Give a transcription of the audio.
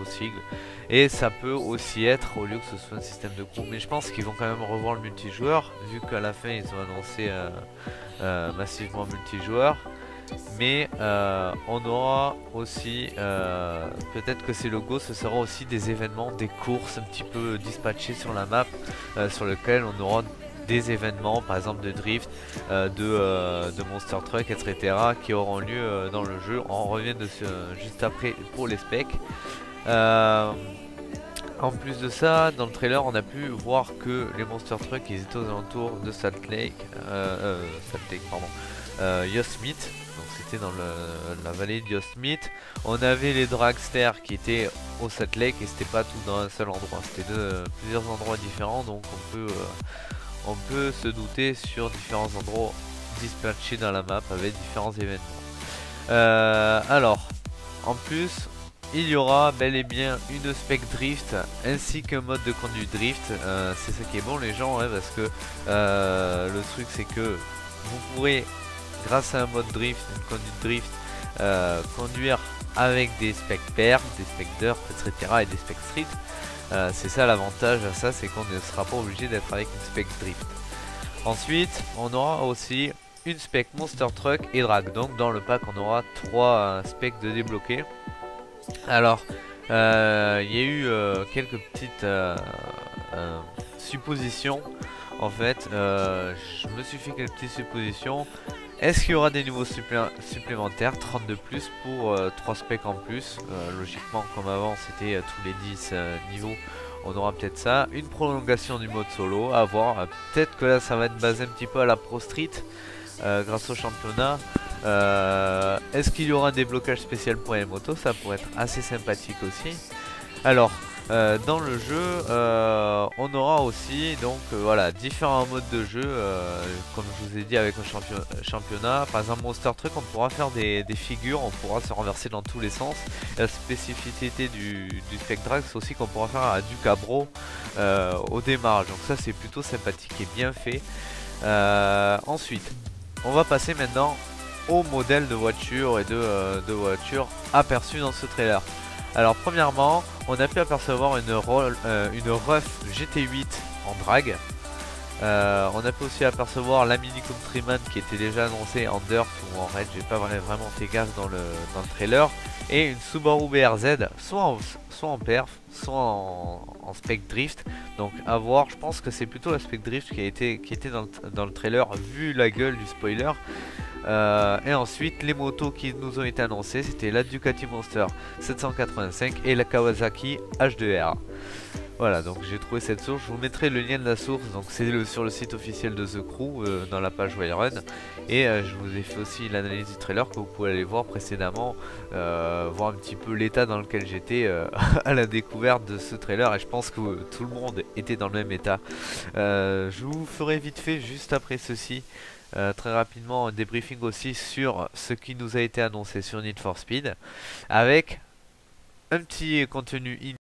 possible. Et ça peut aussi être, au lieu que ce soit un système de groupe, mais je pense qu'ils vont quand même revoir le multijoueur, vu qu'à la fin ils ont annoncé massivement multijoueur. Mais on aura aussi, peut-être que ces logos, ce sera aussi des événements, des courses un petit peu dispatchées sur la map, sur lesquelles on aura des événements, par exemple de drift, de monster truck, etc., qui auront lieu dans le jeu. On revient dessus juste après pour les specs. En plus de ça, dans le trailer, on a pu voir que les monster trucks ils étaient aux alentours de Salt Lake, Yosemite. Donc c'était dans la vallée de Yosemite. On avait les dragsters qui étaient au Salt Lake et c'était pas tout dans un seul endroit. C'était plusieurs endroits différents, donc on peut se douter sur différents endroits dispatchés dans la map avec différents événements. Alors, en plus, il y aura bel et bien une spec drift ainsi qu'un mode de conduite drift. C'est ça qui est bon les gens, hein, parce que le truc c'est que vous pourrez, grâce à un mode drift, une conduite drift, conduire avec des specs perf, des specs dirt, etc. et des specs street. C'est ça l'avantage à ça, c'est qu'on ne sera pas obligé d'être avec une spec drift. Ensuite, on aura aussi une spec monster truck et drag. Donc dans le pack, on aura 3 specs de débloquer. Alors, il y a eu quelques petites suppositions. En fait, je me suis fait quelques petites suppositions. Est-ce qu'il y aura des niveaux supplémentaires, 32 plus pour 3 specs en plus? Logiquement, comme avant, c'était tous les 10 niveaux. On aura peut-être ça. Une prolongation du mode solo, à voir. Peut-être que là, ça va être basé un petit peu à la Pro Street, grâce au championnat. Est-ce qu'il y aura un déblocage spécial pour les motos? Ça pourrait être assez sympathique aussi. Alors, dans le jeu, on aura aussi donc voilà, différents modes de jeu, comme je vous ai dit avec un championnat. Par exemple Monster Truck, on pourra faire des figures, on pourra se renverser dans tous les sens. La spécificité du Specdrag, c'est aussi qu'on pourra faire à du cabro au démarrage, donc ça c'est plutôt sympathique et bien fait. Ensuite, on va passer maintenant au modèle de voiture et de voiture aperçu dans ce trailer. Alors premièrement, on a pu apercevoir une Ruf GT8 en drag. On a pu aussi apercevoir la Mini Countryman qui était déjà annoncée en dirt ou en raid, j'ai pas vraiment fait gaffe dans le trailer. Et une Subaru BRZ, soit en perf, soit en spec drift. Donc à voir, je pense que c'est plutôt la spec drift qui était dans le trailer vu la gueule du spoiler. Et ensuite les motos qui nous ont été annoncées, c'était la Ducati Monster 785 et la Kawasaki H2R. Voilà, donc j'ai trouvé cette source, je vous mettrai le lien de la source, donc c'est sur le site officiel de The Crew, dans la page Wayrun. Et je vous ai fait aussi l'analyse du trailer que vous pouvez aller voir précédemment, voir un petit peu l'état dans lequel j'étais à la découverte de ce trailer, et je pense que tout le monde était dans le même état. Je vous ferai vite fait juste après ceci. Très rapidement un débriefing aussi sur ce qui nous a été annoncé sur Need for Speed, avec un petit contenu